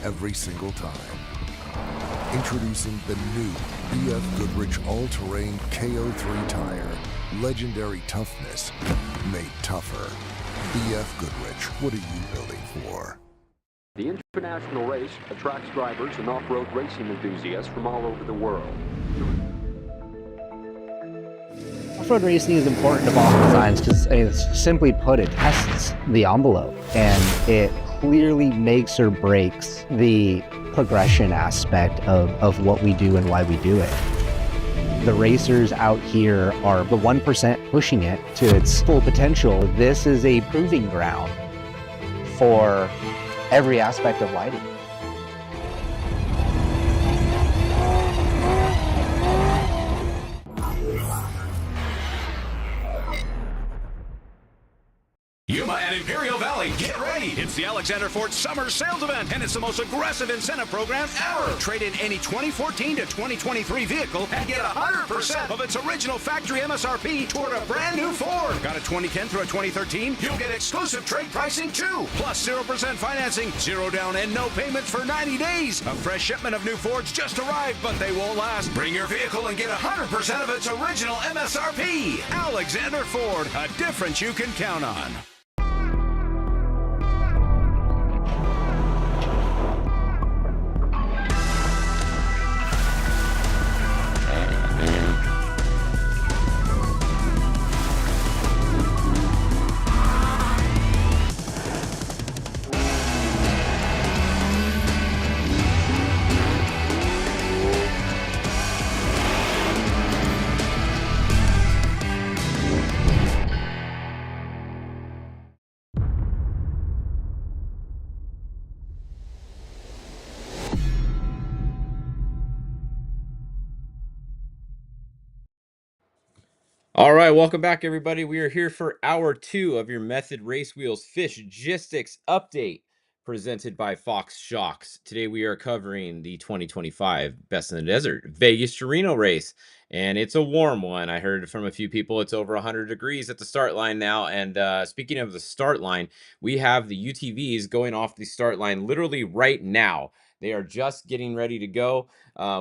every single time. Introducing the new BF Goodrich All-Terrain KO3 tire. Legendary toughness made tougher. BF Goodrich, what are you building for? The international race attracts drivers and off-road racing enthusiasts from all over the world. Off-road racing is important to Boston Science because, simply put, it tests the envelope, and it clearly makes or breaks the progression aspect of what we do and why we do it. The racers out here are the 1% pushing it to its full potential. This is a proving ground for every aspect of lighting. Yuma and Imperial Valley, get ready! It's the Alexander Ford Summer Sales Event, and it's the most aggressive incentive program ever! Trade in any 2014 to 2023 vehicle and get 100% of its original factory MSRP toward a brand new Ford. Got a 2010 through a 2013? You'll get exclusive trade pricing too! Plus 0% financing, 0 down, and no payments for 90 days. A fresh shipment of new Fords just arrived, but they won't last. Bring your vehicle and get 100% of its original MSRP. Alexander Ford, a difference you can count on. All right, welcome back, everybody. We are here for hour 2 of your Method Race Wheels Fishgistics update presented by Fox Shocks. Today we are covering the 2025 Best in the Desert Vegas to Reno race, and it's a warm one. I heard from a few people it's over 100 degrees at the start line now, and speaking of the start line, we have the UTVs going off the start line literally right now. They are just getting ready to go.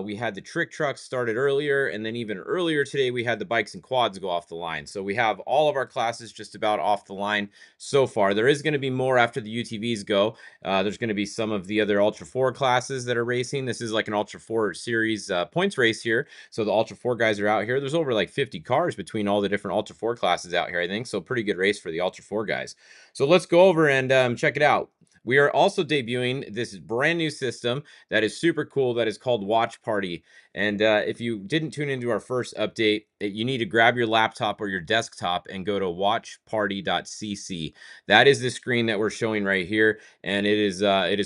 We had the trick trucks started earlier, and then even earlier today, we had the bikes and quads go off the line. So we have all of our classes just about off the line so far. There is going to be more after the UTVs go. There's going to be some of the other Ultra 4 classes that are racing. This is like an Ultra 4 series points race here. So the Ultra 4 guys are out here. There's over like 50 cars between all the different Ultra 4 classes out here, I think. So pretty good race for the Ultra 4 guys. So let's go over and check it out. We are also debuting this brand new system that is super cool that is called Watch Party. And if you didn't tune into our first update, you need to grab your laptop or your desktop and go to watchparty.cc. That is the screen that we're showing right here, and it is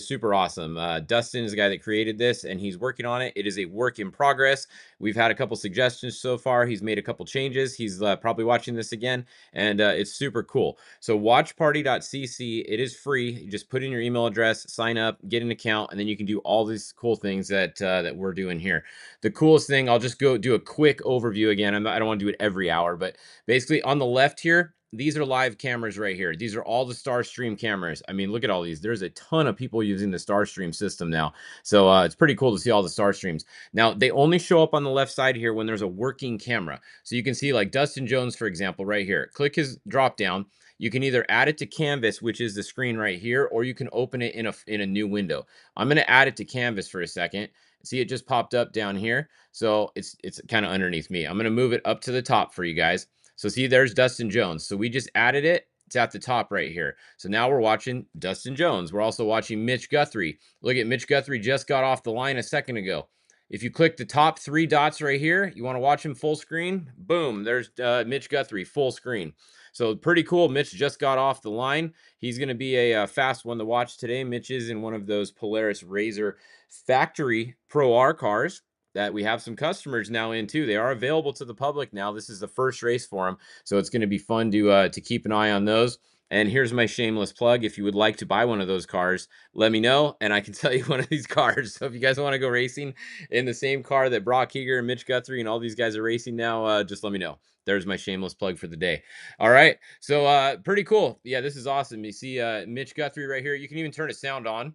super awesome. Dustin is the guy that created this, and he's working on it. It is a work in progress. We've had a couple suggestions so far. He's made a couple changes. He's probably watching this again, and it's super cool. So watchparty.cc, it is free. You just put in your email address, sign up, get an account, and then you can do all these cool things that that we're doing here. The coolest thing, I'll just go do a quick overview again. I don't want to do it every hour, but basically on the left here, these are live cameras right here. These are all the Starstream cameras. I mean, look at all these. There's a ton of people using the Starstream system now. So it's pretty cool to see all the Starstreams. Now, they only show up on the left side here when there's a working camera. So you can see like Dustin Jones, for example, right here. Click his drop down. You can either add it to Canvas, which is the screen right here, or you can open it in a new window. I'm going to add it to Canvas for a second. See, it just popped up down here. So it's kind of underneath me. I'm going to move it up to the top for you guys. So see, there's Dustin Jones. So we just added it. It's at the top right here. So now we're watching Dustin Jones. We're also watching Mitch Guthrie. Look at Mitch Guthrie just got off the line a second ago. If you click the top 3 dots right here, you want to watch him full screen, boom, there's Mitch Guthrie full screen. So pretty cool. Mitch just got off the line. He's going to be a fast one to watch today. Mitch is in one of those Polaris Razor factory Pro R cars that we have some customers now in too. They are available to the public now. This is the first race for them, so it's going to be fun to keep an eye on those. And here's my shameless plug. If you would like to buy one of those cars, let me know, and I can sell you one of these cars. So if you guys want to go racing in the same car that Brock Heger and Mitch Guthrie and all these guys are racing now, just let me know. There's my shameless plug for the day. All right, so pretty cool. Yeah, this is awesome. You see Mitch Guthrie right here. You can even turn his sound on.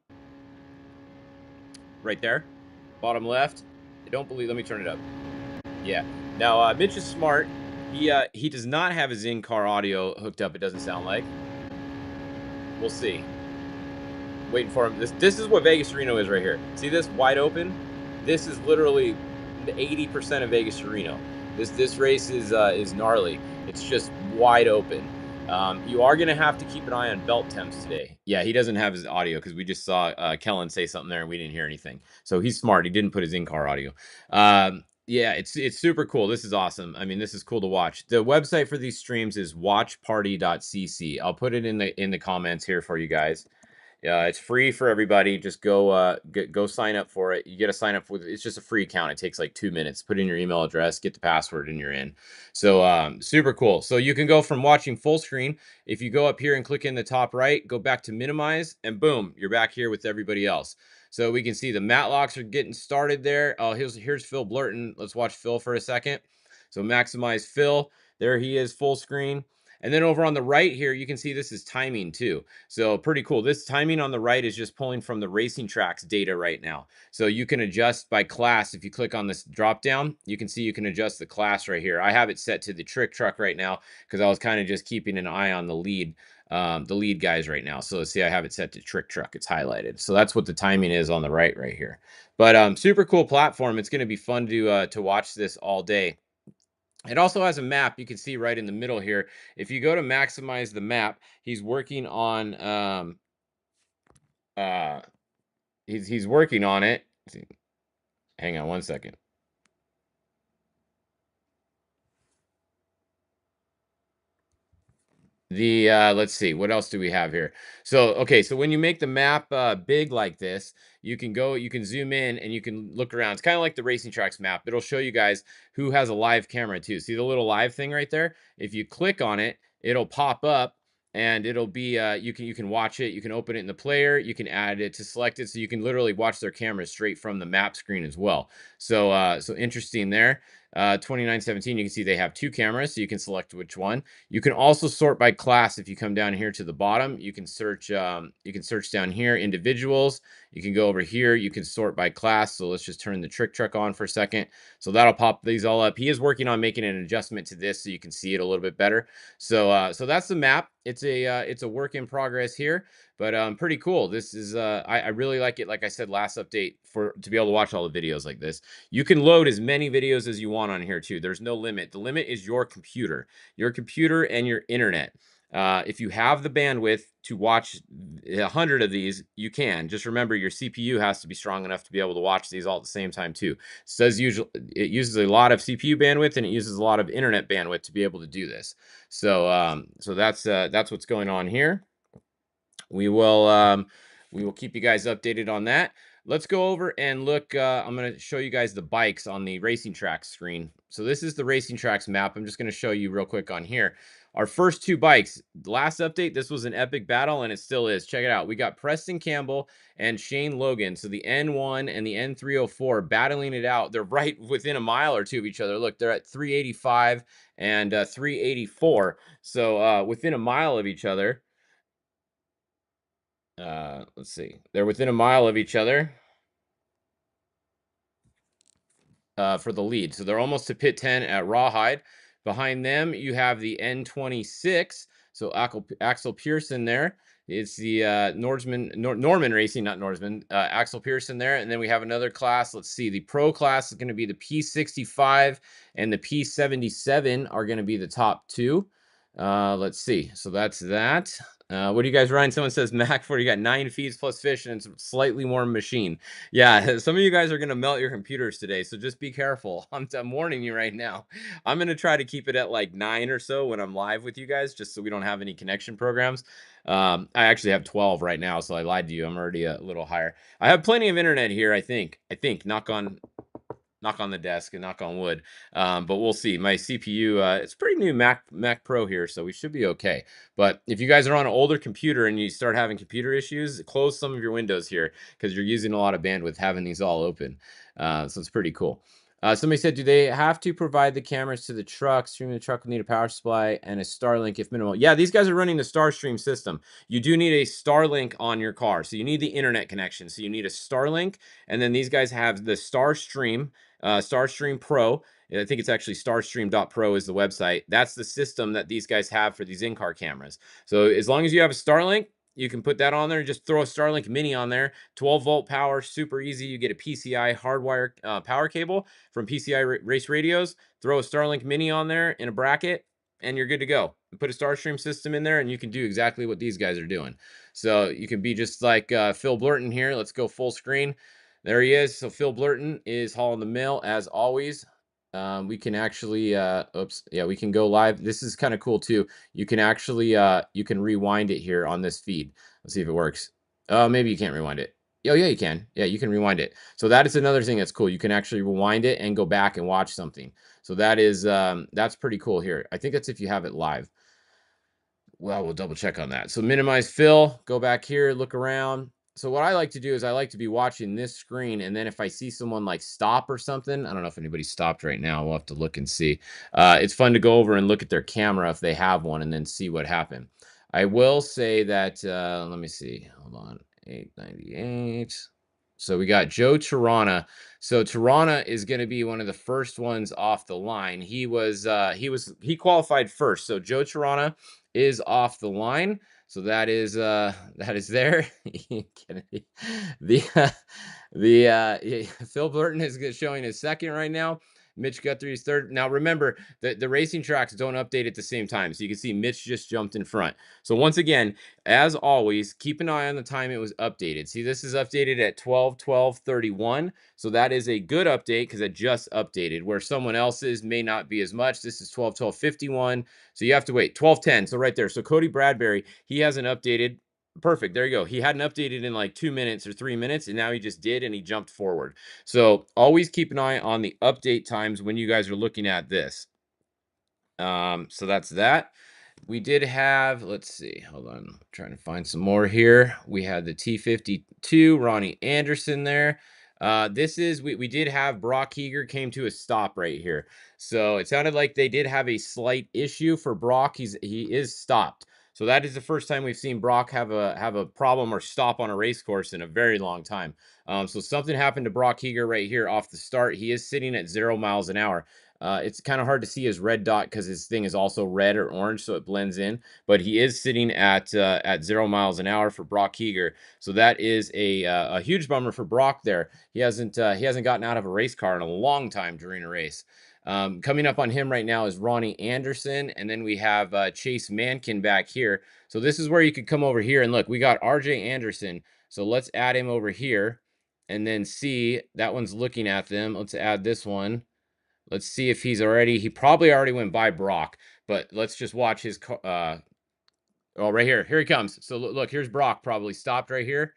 right there, bottom left. I don't believe. Let me turn it up. Yeah. Now Mitch is smart. He does not have his in-car audio hooked up. It doesn't sound like. We'll see. Waiting for him. This is what Vegas Reno is right here. See this wide open? This is literally 80% of Vegas Reno. This race is gnarly. It's just wide open. You are gonna have to keep an eye on belt temps today. Yeah, he doesn't have his audio because we just saw Kellen say something there and we didn't hear anything. So he's smart. He didn't put his in-car audio. Yeah, it's super cool. This is awesome. I mean, this is cool to watch. The website for these streams is watchparty.cc. I'll put it in the comments here for you guys. It's free for everybody. Just go sign up for it. You get to sign up with it's just a free account. It takes like 2 minutes. Put in your email address, get the password, and you're in. So super cool. So you can go from watching full screen. If you go up here and click in the top right, go back to minimize, and boom, you're back here with everybody else. So we can see the Matlocks are getting started there. Oh, here's Phil Blurton. Let's watch Phil for a second. So maximize Phil. There he is, full screen. And then over on the right here, you can see this is timing too. So pretty cool. This timing on the right is just pulling from the Racing Tracks data right now. So you can adjust by class. If you click on this drop down, you can see you can adjust the class right here. I have it set to the trick truck right now because I was kind of just keeping an eye on the lead guys right now. So let's see, I have it set to trick truck. It's highlighted. So that's what the timing is on the right here. But super cool platform. It's going to be fun to watch this all day. It also has a map you can see right in the middle here. If you go to maximize the map, he's working on he's working on it. Hang on one second. Let's see, what else do we have here? So okay, so when you make the map big like this, you can zoom in and you can look around. It's kind of like the Racing Tracks map. It'll show you guys who has a live camera too. See the little live thing right there? If you click on it, it'll pop up and it'll be you can watch it. You can open it in the player. You can add it to select it, so you can literally watch their cameras straight from the map screen as well. So so interesting there. 2917, you can see they have 2 cameras, so you can select which one. You can also sort by class. If you come down here to the bottom, you can search down here, individuals. You can go over here, you can sort by class. So let's just turn the trick truck on for a second. So that'll pop these all up. He is working on making an adjustment to this so you can see it a little bit better. So so that's the map. It's a work in progress here, but pretty cool. This is I really like it. Like I said last update, to be able to watch all the videos like this. You can load as many videos as you want on here too. There's no limit. The limit is your computer and your internet. If you have the bandwidth to watch 100 of these, you can. Just remember your CPU has to be strong enough to be able to watch these all at the same time too. It uses a lot of CPU bandwidth and it uses a lot of internet bandwidth to be able to do this. So so that's what's going on here. We will keep you guys updated on that. Let's go over and look. I'm going to show you guys the bikes on the Racing Tracks screen. So this is the Racing Tracks map. I'm just going to show you real quick on here. Our first 2 bikes. The last update, this was an epic battle, and it still is. Check it out. We got Preston Campbell and Shane Logan. So the N1 and the N304 battling it out. They're right within a mile or 2 of each other. Look, they're at 385 and 384. So within a mile of each other. Let's see. They're within a mile of each other for the lead. So they're almost to pit 10 at Rawhide. Behind them, you have the N26. So Axel Pearson there. It's the Norman Racing, not Norseman. Axel Pearson there. And then we have another class. Let's see. The pro class is going to be the P65 and the P77 are going to be the top 2. Let's see. So that's that. What do you guys run? Someone says Mac 4. You got 9 feeds plus fish and it's a slightly warm machine. Yeah, some of you guys are going to melt your computers today, so just be careful. I'm warning you right now. I'm going to try to keep it at like 9 or so when I'm live with you guys, just so we don't have any connection programs. I actually have 12 right now, so I lied to you. I'm already a little higher. I have plenty of internet here, I think. Knock on the desk and knock on wood, but we'll see. My CPU, it's pretty new Mac Pro here, so we should be okay. But if you guys are on an older computer and you start having computer issues, close some of your windows here because you're using a lot of bandwidth having these all open. So it's pretty cool. Somebody said, do they have to provide the cameras to the truck? Streaming the truck will need a power supply and a Starlink if minimal. Yeah, these guys are running the Starstream system. You do need a Starlink on your car. So you need the internet connection. So you need a Starlink. And then these guys have the Starstream, Starstream Pro. I think it's actually starstream.pro is the website. That's the system that these guys have for these in-car cameras. So as long as you have a Starlink, you can put that on there. Just throw a Starlink Mini on there. 12-volt power, super easy. You get a PCI hardwire power cable from PCI Race Radios. Throw a Starlink Mini on there in a bracket, and you're good to go. Put a Starstream system in there, and you can do exactly what these guys are doing. So you can be just like Phil Blurton here. Let's go full screen. There he is. So Phil Blurton is hauling the mail as always. We can actually, we can go live. This is kind of cool too. You can actually, you can rewind it here on this feed. Let's see if it works. Maybe you can't rewind it. Oh yeah, you can. Yeah, you can rewind it. So that is another thing that's cool. You can actually rewind it and go back and watch something. So that is, that's pretty cool here. I think that's if you have it live. Well, we'll double check on that. So minimize fill, go back here, look around. So what I like to do is I like to be watching this screen, and then if I see someone like stop or something, I don't know if anybody stopped right now. We'll have to look and see. It's fun to go over and look at their camera if they have one and then see what happened. I will say that, let me see, hold on, 898. So we got Joe Tirana. So Tirana is going to be one of the first ones off the line. He qualified first. So Joe Tirana is off the line. So that is there. Phil Burton is showing his second right now. Mitch Guthrie's third. Now remember that the racing tracks don't update at the same time. So you can see Mitch just jumped in front. So once again, as always, keep an eye on the time it was updated. See, this is updated at 12/12/31. So that is a good update because it just updated, where someone else's may not be as much. This is 12/12/51. So you have to wait 12/10. So right there. So Cody Bradbury, he hasn't updated. Perfect. There you go. He hadn't updated in like 2 minutes or 3 minutes, and now he just did, and he jumped forward. So always keep an eye on the update times when you guys are looking at this. So that's that. We did have, let's see, hold on, I'm trying to find some more here. We had the T52, Ronnie Anderson there. We did have Brock Heger came to a stop right here. So it sounded like they did have a slight issue for Brock. He is stopped. So that is the first time we've seen Brock have a problem or stop on a race course in a very long time. So something happened to Brock Heger right here off the start. He is sitting at 0 miles an hour. It's kind of hard to see his red dot because his thing is also red or orange, so it blends in. But he is sitting at 0 miles an hour for Brock Heger, so that is a huge bummer for Brock. There, he hasn't gotten out of a race car in a long time during a race. Coming up on him right now is Ronnie Anderson, and then we have Chase Mankin back here. So this is where you could come over here and look. We got RJ Anderson, so let's add him over here, and then see that one's looking at them. Let's add this one. Let's see if he probably already went by Brock, but let's just watch his, right here he comes. So look, here's Brock, probably stopped right here.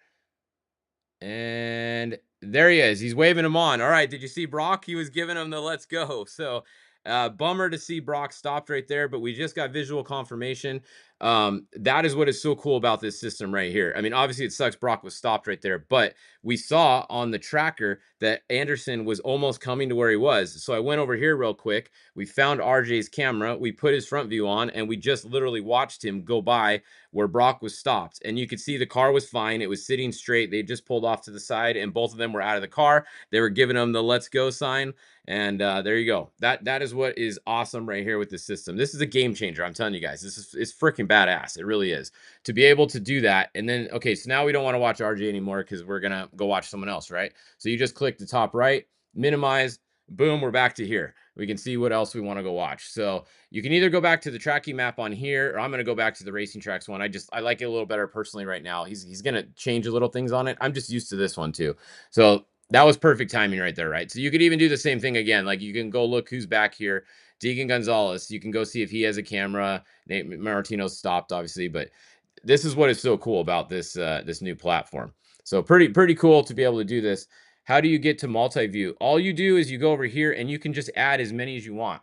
And there he is. He's waving him on. All right. Did you see Brock? He was giving him the let's go. So bummer to see Brock stopped right there, but we just got visual confirmation. That is what is so cool about this system right here. I mean, obviously it sucks Brock was stopped right there, but we saw on the tracker that Anderson was almost coming to where he was. So I went over here real quick. We found RJ's camera. We put his front view on, and we just literally watched him go by where Brock was stopped. And you could see the car was fine. It was sitting straight. They just pulled off to the side, and both of them were out of the car. They were giving him the let's go sign. And there you go. That is what is awesome right here with this system. This is a game changer. I'm telling you guys, it's freaking badass. It really is to be able to do that. And then, okay, so now we don't want to watch RJ anymore because we're going to go watch someone else, right? So you just click the top right, minimize, boom, we're back to here. We can see what else we want to go watch. So you can either go back to the tracking map on here, or I'm going to go back to the racing tracks one. I like it a little better personally right now. He's going to change a little things on it. I'm just used to this one too. So that was perfect timing right there, right? So you could even do the same thing again. Like you can go look who's back here. Deegan Gonzalez. You can go see if he has a camera. Nate Martino's stopped, obviously, but this is what is so cool about this this new platform. So pretty cool to be able to do this. How do you get to multi-view? All you do is you go over here and you can just add as many as you want.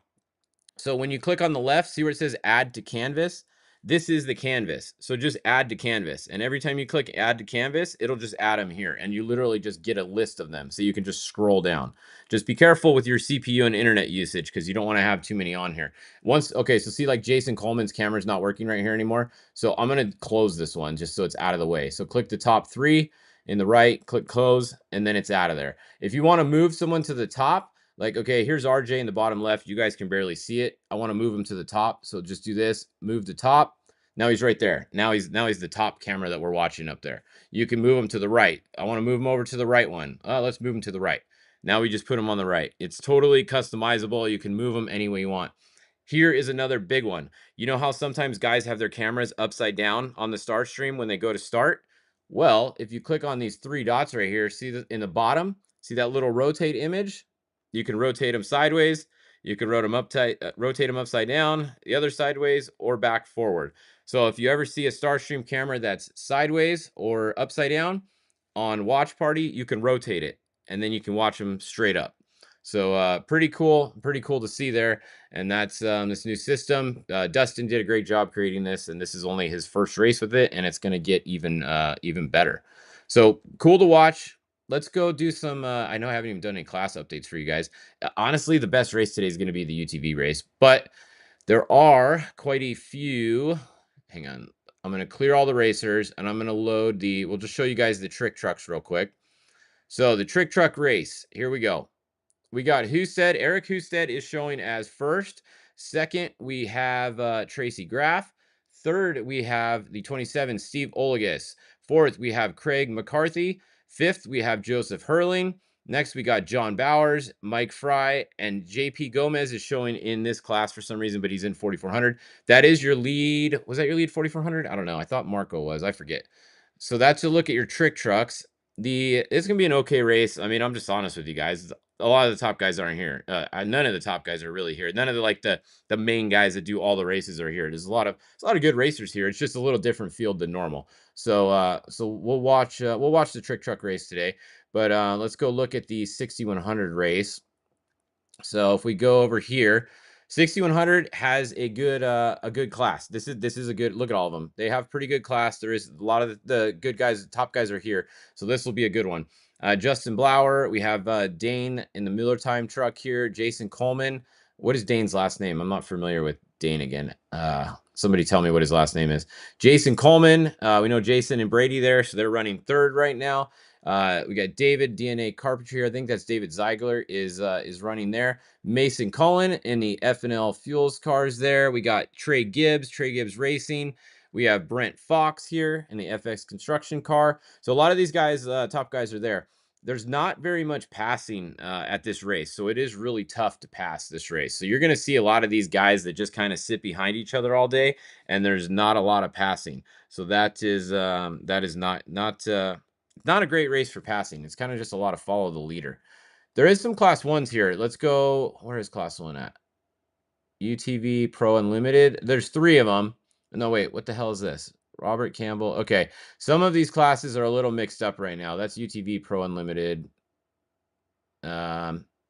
So when you click on the left, see where it says add to canvas? This is the canvas. So just add to canvas. And every time you click add to canvas, it'll just add them here. And you literally just get a list of them. So you can just scroll down. Just be careful with your CPU and internet usage because you don't want to have too many on here. Okay, so see like Jason Coleman's camera's not working right here anymore. So I'm going to close this one just so it's out of the way. So click the top 3 in the right, click close, and then it's out of there. If you want to move someone to the top, like, okay, here's RJ in the bottom left. You guys can barely see it. I want to move him to the top. So just do this, move to top. Now he's right there. Now he's the top camera that we're watching up there. You can move him to the right. I want to move him over to the right one. Let's move him to the right. Now we just put him on the right. It's totally customizable. You can move him any way you want. Here is another big one. You know how sometimes guys have their cameras upside down on the start stream when they go to start? Well, if you click on these 3 dots right here, see in the bottom, see that little rotate image? You can rotate them sideways. You can rotate them upside down, the other sideways, or back forward. So if you ever see a Starstream camera that's sideways or upside down on Watch Party, you can rotate it, and then you can watch them straight up. So pretty cool to see there. And that's this new system. Dustin did a great job creating this, and this is only his first race with it, and it's going to get even better. So cool to watch. Let's go do some, I know I haven't even done any class updates for you guys. Honestly, the best race today is going to be the UTV race, but there are quite a few. Hang on. I'm going to clear all the racers, and I'm going to load we'll just show you guys the trick trucks real quick. So the trick truck race, here we go. We got Husted. Eric Husted is showing as first. Second, we have Tracy Graff. Third, we have the 27, Steve Olagus. Fourth, we have Craig McCarthy. Fifth, we have Joseph Hurling. Next, we got John Bowers, Mike Fry, and JP Gomez is showing in this class for some reason, but he's in 4400. That is your lead. Was that your lead 4400? I don't know. I thought Marco was. I forget. So that's a look at your trick trucks. It's going to be an okay race. I mean, I'm just honest with you guys. A lot of the top guys aren't here. None of the top guys are really here. None of the main guys that do all the races are here. There's a lot of good racers here. It's just a little different field than normal. So we'll watch the trick truck race today. But let's go look at the 6100 race. So if we go over here, 6100 has a good class. This is a good look at all of them. They have pretty good class. There is a lot of the good guys, the top guys are here. So this will be a good one. Justin Blauer, we have Dane in the Miller Time truck here. Jason Coleman. What is Dane's last name? I'm not familiar with Dane again. Somebody tell me what his last name is. Jason Coleman. We know Jason and Brady there, so they're running third right now. We got David DNA Carpentry. I think that's David Ziegler is running there. Mason Cullen in the F&L Fuels cars there. We got Trey Gibbs Racing. We have Brent Fox here in the FX Construction car. So a lot of these guys, top guys, are there. There's not very much passing at this race, so it is really tough to pass this race. So you're going to see a lot of these guys that just kind of sit behind each other all day, and there's not a lot of passing. So that is not a great race for passing. It's kind of just a lot of follow the leader. There is some class 1s here. Let's go. Where is class 1 at? UTV Pro Unlimited. There's 3 of them. No, wait, what the hell is this? Robert Campbell. Okay, some of these classes are a little mixed up right now. That's UTV Pro Unlimited.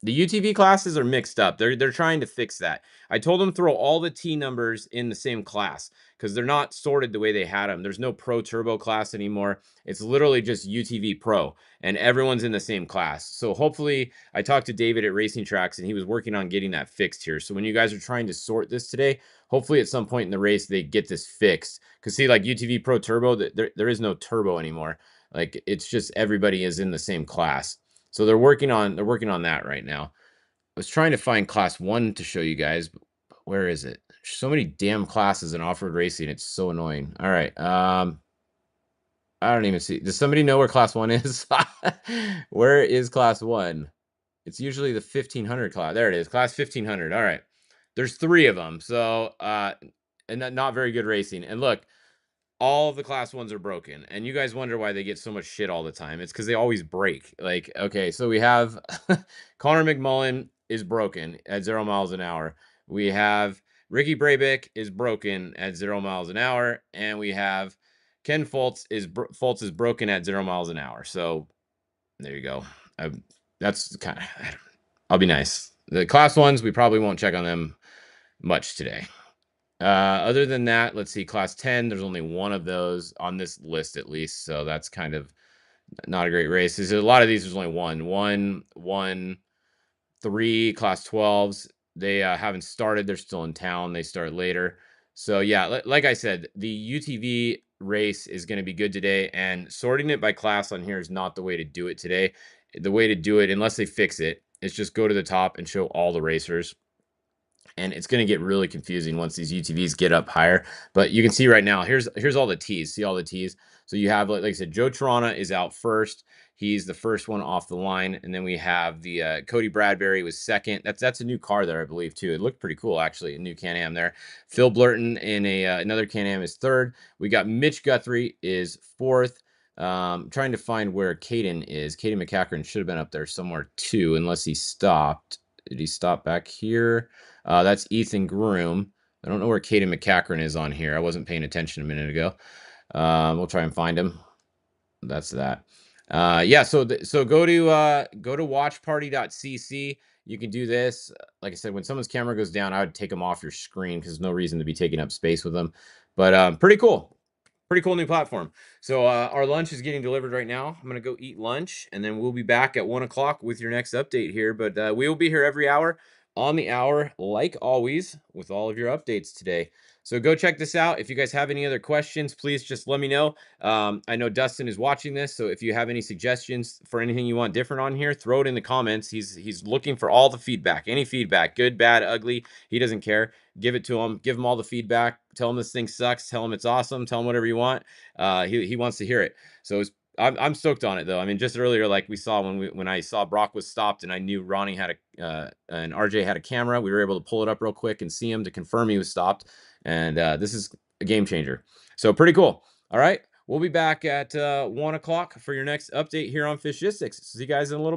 The UTV classes are mixed up. They're trying to fix that. I told them throw all the T numbers in the same class because they're not sorted the way they had them. There's no Pro Turbo class anymore. It's literally just UTV Pro, and everyone's in the same class. So hopefully, I talked to David at Racing Tracks, and he was working on getting that fixed here. So when you guys are trying to sort this today, hopefully at some point in the race they get this fixed. Because see, like UTV Pro Turbo, there is no turbo anymore. Like it's just everybody is in the same class. So they're working on that right now. I was trying to find class 1 to show you guys, but where is it? So many damn classes in off-road racing. It's so annoying. All right. I don't even see. Does somebody know where class 1 is? Where is class 1? It's usually the 1500 class. There it is. Class 1500. All right. There's 3 of them. So, and not very good racing. And look, all of the class 1s are broken, and you guys wonder why they get so much shit all the time. It's because they always break. Like, okay, so we have Connor McMullen is broken at 0 miles an hour. We have Ricky Brabeck is broken at 0 miles an hour, and we have Ken Fultz is broken at 0 miles an hour. So there you go. That's kind of. I'll be nice. The class 1s, we probably won't check on them much today. Other than that, let's see, class 10, there's only one of those on this list at least, so that's kind of not a great race. There's a lot of these, there's only one, 3 class 12s. They haven't started. They're still in town. They start later. So yeah, like I said, the UTV race is going to be good today, and sorting it by class on here is not the way to do it today. The way to do it, unless they fix it, is just go to the top and show all the racers. And it's going to get really confusing once these UTVs get up higher. But you can see right now, here's all the T's. See all the T's? So you have, like I said, Joe Trana is out first. He's the first one off the line. And then we have the Cody Bradbury was second. That's a new car there, I believe, too. It looked pretty cool, actually, a new Can-Am there. Phil Blurton in another Can-Am is third. We got Mitch Guthrie is fourth. Trying to find where Caden is. Caden McCackern should have been up there somewhere, too, unless he stopped. Did he stop back here? That's Ethan Groom. I don't know where Caden McCackern is on here. I wasn't paying attention a minute ago. We'll try and find him. That's that. Yeah, so go to watchparty.cc. You can do this. Like I said, when someone's camera goes down, I would take them off your screen because there's no reason to be taking up space with them. But pretty cool. Pretty cool new platform. So our lunch is getting delivered right now. I'm going to go eat lunch, and then we'll be back at 1 o'clock with your next update here. But we will be here every hour on the hour, like always, with all of your updates today. So go check this out. If you guys have any other questions, please just let me know. I know Dustin is watching this, so if you have any suggestions for anything you want different on here, throw it in the comments. He's looking for all the feedback, any feedback, good, bad, ugly. He doesn't care. Give it to him. Give him all the feedback. Tell him this thing sucks. Tell him it's awesome. Tell him whatever you want. He wants to hear it. So I'm stoked on it, though. I mean, just earlier, like we saw when I saw Brock was stopped and I knew Ronnie had and RJ had a camera, we were able to pull it up real quick and see him to confirm he was stopped. And this is a game changer. So pretty cool. All right. We'll be back at 1 o'clock for your next update here on Fishgistics. See you guys in a little bit.